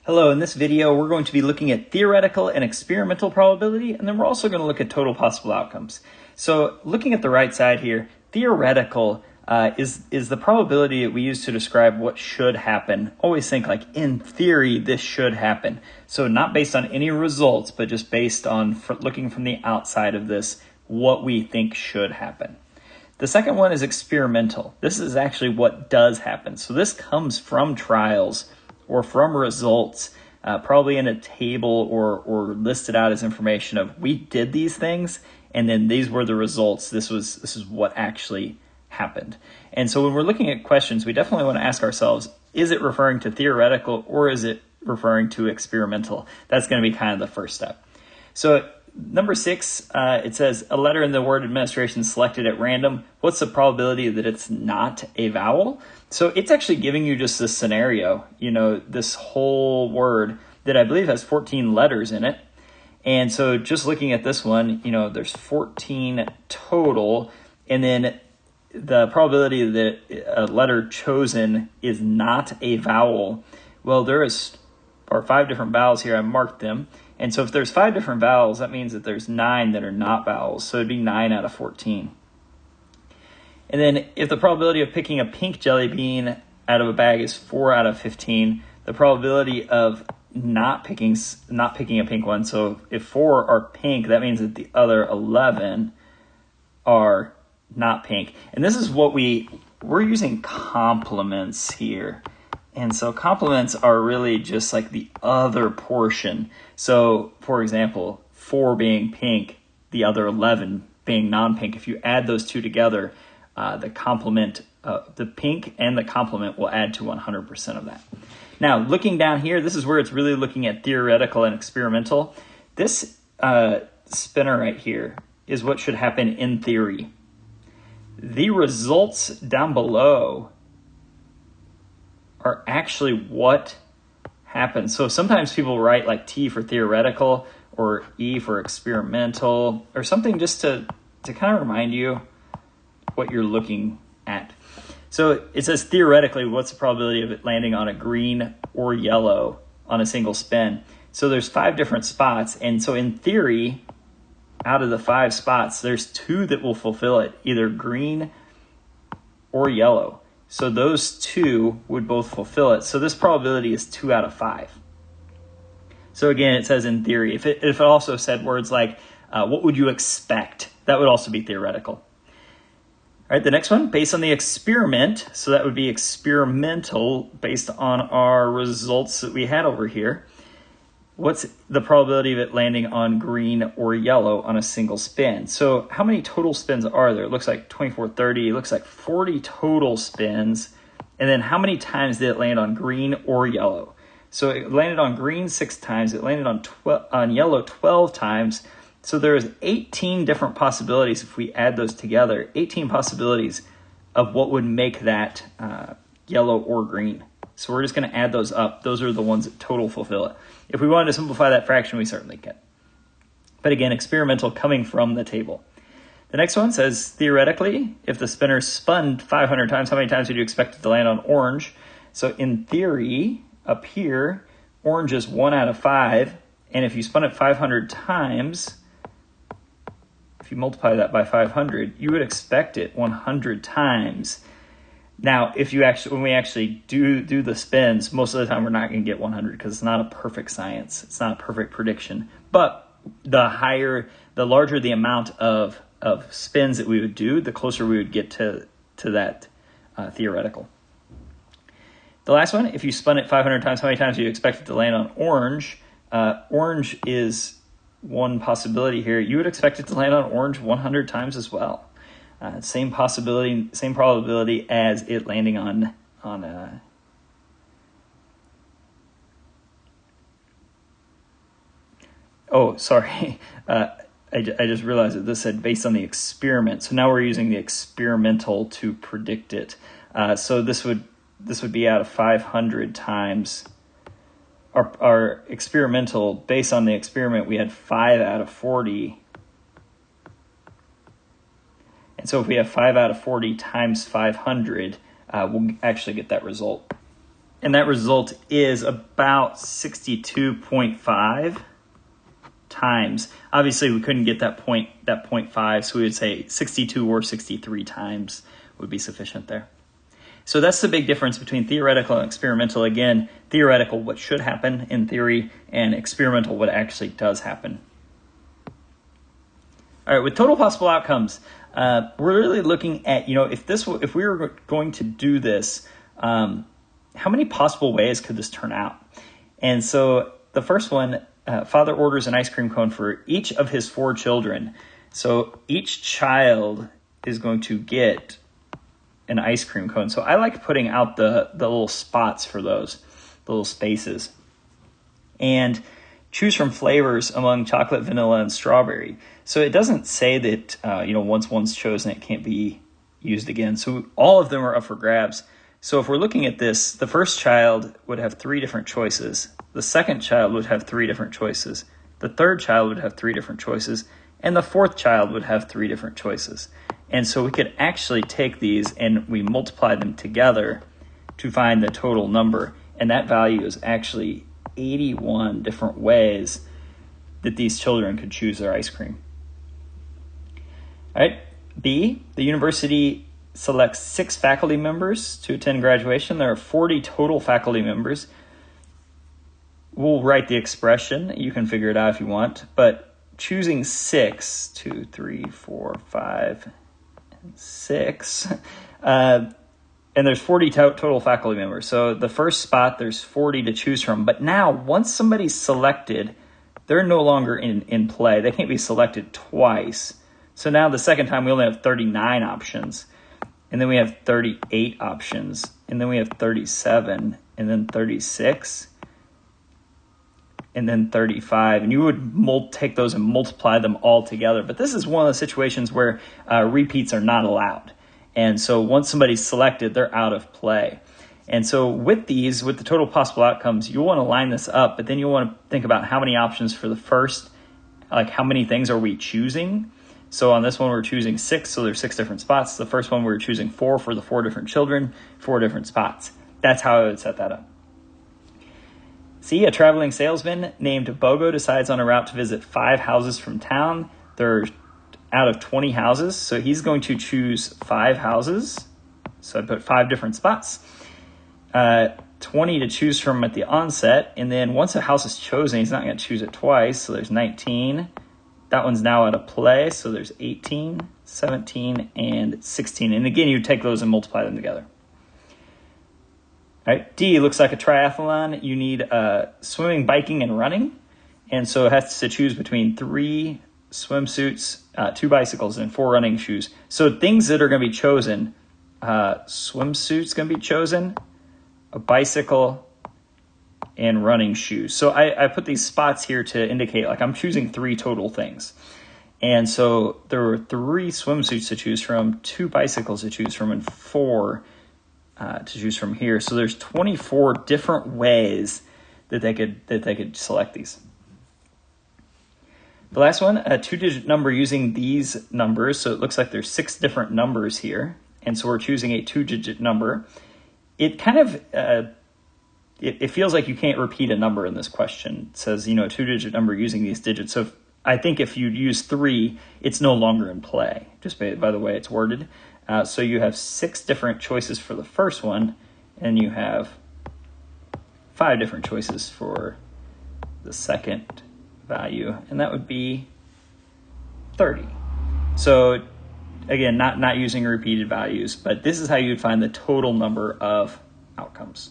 Hello, in this video we're going to be looking at theoretical and experimental probability, and then we're also going to look at total possible outcomes. So looking at the right side here, theoretical is the probability that we use to describe what should happen. Always think like, in theory, this should happen. So not based on any results, but just based on looking from the outside of this, what we think should happen. The second one is experimental. This is actually what does happen. So this comes from trials or from results, probably in a table or listed out as information of we did these things, and then these were the results. This is what actually happened. And so when we're looking at questions, we definitely want to ask ourselves, is it referring to theoretical or is it referring to experimental? That's going to be kind of the first step. So number 6, it says a letter in the word administration selected at random. What's the probability that it's not a vowel? So it's actually giving you just this scenario, this whole word that I believe has 14 letters in it. And so just looking at this one, there's 14 total. And then the probability that a letter chosen is not a vowel. Well, there are 5 different vowels here. I marked them. And so if there's 5 different vowels, that means that there's 9 that are not vowels. So it'd be 9 out of 14. And then if the probability of picking a pink jelly bean out of a bag is 4 out of 15, the probability of not picking a pink one, so if 4 are pink, that means that the other 11 are not pink. And this is what we're using complements here. And so complements are really just like the other portion. So for example, 4 being pink, the other 11 being non-pink. If you add those two together, the complement, the pink and the complement will add to 100% of that. Now, looking down here, this is where it's really looking at theoretical and experimental. This spinner right here is what should happen in theory. The results down below are actually what happens. So sometimes people write like T for theoretical or E for experimental or something just to kind of remind you what you're looking at. So it says theoretically, what's the probability of it landing on a green or yellow on a single spin? So there's 5 different spots. And so in theory, out of the 5 spots, there's 2 that will fulfill it, either green or yellow. So those 2 would both fulfill it. So this probability is 2 out of 5. So again, it says in theory. If it also said words like, what would you expect? That would also be theoretical. All right, the next one, based on the experiment. So that would be experimental based on our results that we had over here. What's the probability of it landing on green or yellow on a single spin? So how many total spins are there? It looks like 24, 30. It looks like 40 total spins. And then how many times did it land on green or yellow? So it landed on green 6 times. It landed on yellow 12 times. So there's 18 different possibilities if we add those together. 18 possibilities of what would make that yellow or green. So we're just going to add those up. Those are the ones that total fulfill it. If we wanted to simplify that fraction, we certainly can. But again, experimental coming from the table. The next one says, theoretically, if the spinner spun 500 times, how many times would you expect it to land on orange? So in theory, up here, orange is 1 out of 5. And if you spun it 500 times, if you multiply that by 500, you would expect it 100 times. Now, when we actually do the spins, most of the time we're not going to get 100 because it's not a perfect science. It's not a perfect prediction. But the larger the amount of spins that we would do, the closer we would get to that theoretical. The last one, if you spun it 500 times, how many times do you expect it to land on orange? Orange is one possibility here. You would expect it to land on orange 100 times as well. Same possibility, same probability as it landing on oh, sorry. I just realized that this said based on the experiment. So now we're using the experimental to predict it. So this would be out of 500 times. Our experimental, based on the experiment, we had 5 out of 40. And so if we have 5 out of 40 times 500, we'll actually get that result. And that result is about 62.5 times. Obviously, we couldn't get that 0.5, so we would say 62 or 63 times would be sufficient there. So that's the big difference between theoretical and experimental. Again, theoretical, what should happen in theory, and experimental, what actually does happen. All right, with total possible outcomes, we're really looking at, if we were going to do this, how many possible ways could this turn out? And so the first one, father orders an ice cream cone for each of his 4 children. So each child is going to get an ice cream cone. So I like putting out the little spots for those, the little spaces. And choose from flavors among chocolate, vanilla, and strawberry. So it doesn't say that, once one's chosen, it can't be used again. So all of them are up for grabs. So if we're looking at this, the first child would have 3 different choices. The second child would have 3 different choices. The third child would have 3 different choices. And the fourth child would have 3 different choices. And so we could actually take these and we multiply them together to find the total number. And that value is actually 81 different ways that these children could choose their ice cream. All right, B, the university selects 6 faculty members to attend graduation. There are 40 total faculty members. We'll write the expression. You can figure it out if you want. But choosing 6, 2, 3, 4, 5, and 6, and there's 40 total faculty members. So the first spot, there's 40 to choose from. But now, once somebody's selected, they're no longer in play. They can't be selected twice. So now the second time, we only have 39 options. And then we have 38 options. And then we have 37. And then 36. And then 35. And you would take those and multiply them all together. But this is one of the situations where repeats are not allowed. And so once somebody's selected, they're out of play. And so with the total possible outcomes, you'll want to line this up, but then you'll want to think about how many options for the first, like how many things are we choosing? So on this one, we're choosing 6, so there's 6 different spots. The first one, we're choosing 4 for the 4 different children, 4 different spots. That's how I would set that up. C, a traveling salesman named Bogo decides on a route to visit 5 houses from town. They're out of 20 houses, so he's going to choose 5 houses. So I put 5 different spots. 20 to choose from at the onset, and then once a house is chosen, he's not going to choose it twice, so there's 19. That one's now out of play, so there's 18, 17, and 16. And again, you take those and multiply them together. All right, D, looks like a triathlon. You need swimming, biking, and running. And so it has to choose between 3 swimsuits, 2 bicycles, and 4 running shoes. So things that are going to be chosen, swimsuits going to be chosen, a bicycle, and running shoes. So I put these spots here to indicate like I'm choosing 3 total things. And so there were 3 swimsuits to choose from, 2 bicycles to choose from, and 4 to choose from here. So there's 24 different ways that they could select these. The last one, a 2-digit number using these numbers. So it looks like there's 6 different numbers here. And so we're choosing a 2-digit number. It kind of, it feels like you can't repeat a number in this question. It says, a 2-digit number using these digits. So I think if you use 3, it's no longer in play, just by the way it's worded. So you have 6 different choices for the first one, and you have 5 different choices for the second value, and that would be 30. So again, not using repeated values, but this is how you would find the total number of outcomes.